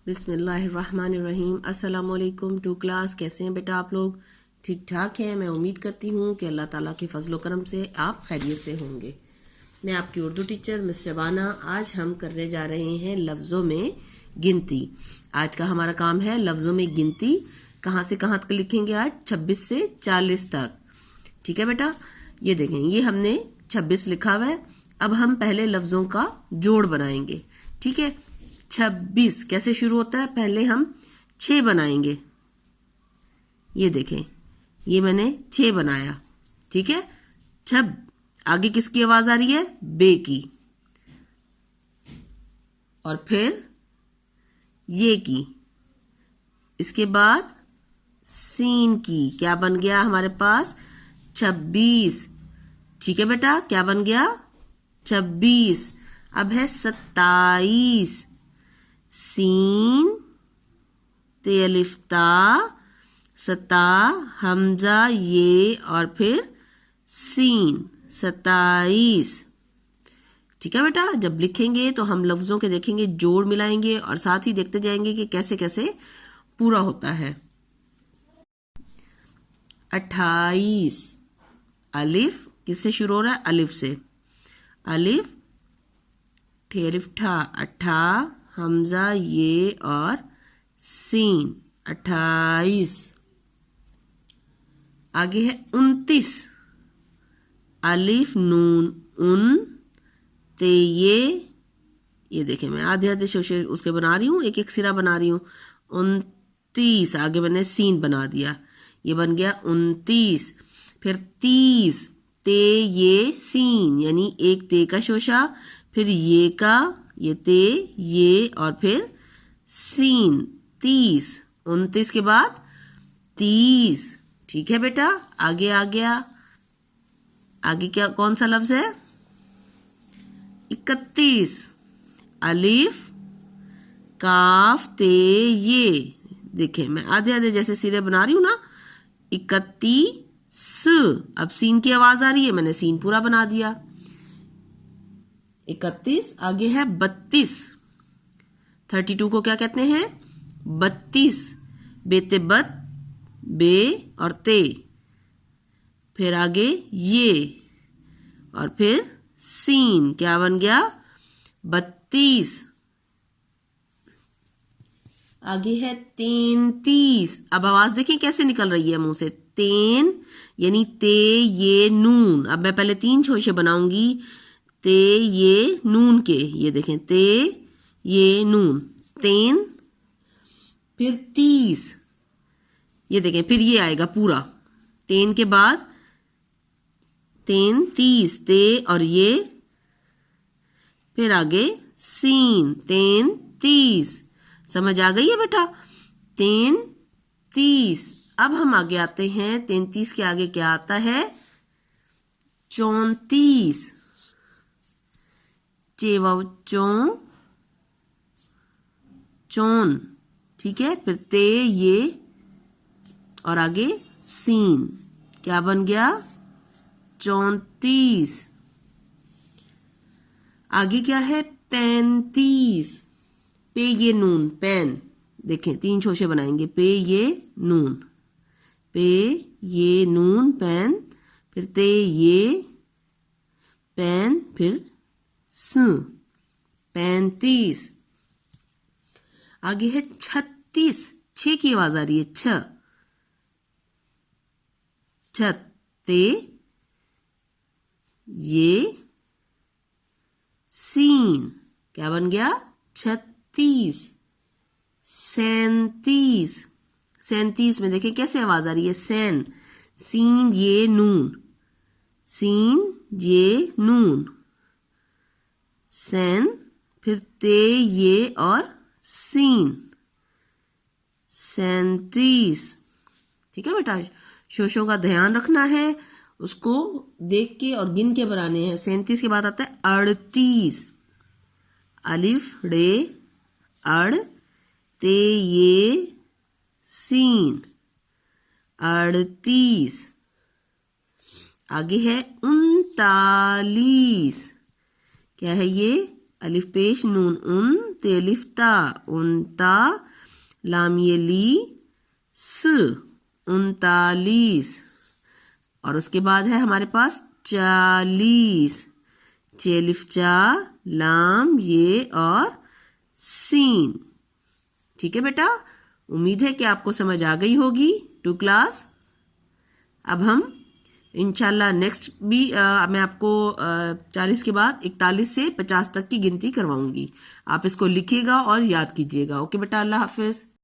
बिस्मिल्लाहिर्रहमानिर्रहीम। अस्सलामुअलैकुम to class. कैसे हैं बेटा आप लोग? ठीक ठाक हैं। मैं उम्मीद करती हूँ कि अल्लाह ताला के फजल करम से आप खैरियत से होंगे। मैं आपकी उर्दू टीचर मिस शबाना। आज हम करने जा रहे हैं लफ्ज़ों में गिनती। आज का हमारा काम है लफ्ज़ों में गिनती। कहाँ से कहाँ तक लिखेंगे? आज 26 से 40 तक। ठीक है बेटा, ये देखें, ये हमने 26 लिखा हुआ है। अब हम पहले लफ्ज़ों का जोड़ बनाएंगे। ठीक है, 26 कैसे शुरू होता है? पहले हम 6 बनाएंगे। ये देखें, ये मैंने 6 बनाया। ठीक है, छब आगे किसकी आवाज आ रही है? बे की। और फिर ये की, इसके बाद सीन की। क्या बन गया हमारे पास? 26। ठीक है बेटा, क्या बन गया? 26। अब है 27। सीन ते अलिफ ता, सता हमजा ये और फिर सीन, 27। ठीक है बेटा, जब लिखेंगे तो हम लफ्जों के देखेंगे, जोड़ मिलाएंगे और साथ ही देखते जाएंगे कि कैसे कैसे पूरा होता है। 28। अलिफ किससे शुरू हो रहा है? अलिफ से। अलिफ ठेरिफ ठा, अठा हमजा ये और सीन, 28। आगे है 29। अलिफ नून उन ते ये देखें, मैं आधे आधे शोशे उसके बना रही हूँ, एक एक सिरा बना रही हूँ। 29 आगे मैंने सीन बना दिया, ये बन गया 29। फिर 30 ते ये सीन, यानी एक ते का शोशा, फिर ये का, ये ते ये और फिर सीन, 30। 29 के बाद 30। ठीक है बेटा, आगे आ गया। आगे क्या, कौन सा लफ्ज है? 31। अलिफ काफ ते ये, देखें मैं आधे आधे जैसे सिरे बना रही हूं ना। 31। अब सीन की आवाज आ रही है, मैंने सीन पूरा बना दिया। 31। आगे है 32। 32 को क्या कहते हैं? 32। बेते बत, बे और ते, फिर आगे ये और फिर सीन, क्या बन गया? 32। आगे है 33। अब आवाज देखें कैसे निकल रही है मुंह से। तेन यानी ते ये नून। अब मैं पहले 3 शोशे बनाऊंगी, ते ये नून के। ये देखें, ते ये नून, तेन। फिर 30, ये देखें, फिर ये आएगा पूरा। तेन के बाद तेन 30, ते और ये, फिर आगे सीन, 33। समझ आ गई है बेटा? 33। अब हम आगे आते हैं। 33 के आगे क्या आता है? 34। चेव चौन। ठीक है, फिर ते ये और आगे सीन, क्या बन गया? 34। आगे क्या है? 35। पे ये नून, पैन। देखें, 3 शोशे बनाएंगे, पे ये नून, पे ये नून पैन, फिर ते ये पैन, फिर स, 35। आगे है 36। 6 की आवाज आ रही है, छ, छते ये सीन, क्या बन गया? 36। 37। 37 में देखें कैसे आवाज आ रही है, सैन, सीन ये नून, सीन ये नून, सैन, फिर ते ये और सीन, 37। ठीक है बेटा, शोशों का ध्यान रखना है, उसको देख के और गिन के बनाने हैं। 37 के बाद आता है 38। अलिफ रे अड़ ते ये सीन, 38। आगे है 39। क्या है ये? अलिफ पेश नून उन, तेलिफ ता उनता, लाम ये ली स, 39। और उसके बाद है हमारे पास 40, चेलिफ चा, लाम ये और सीन। ठीक है बेटा, उम्मीद है कि आपको समझ आ गई होगी टू क्लास। अब हम इंशाल्लाह नेक्स्ट भी मैं आपको 40 के बाद 41 से 50 तक की गिनती करवाऊंगी। आप इसको लिखिएगा और याद कीजिएगा। ओके बेटा, अल्लाह हाफिज।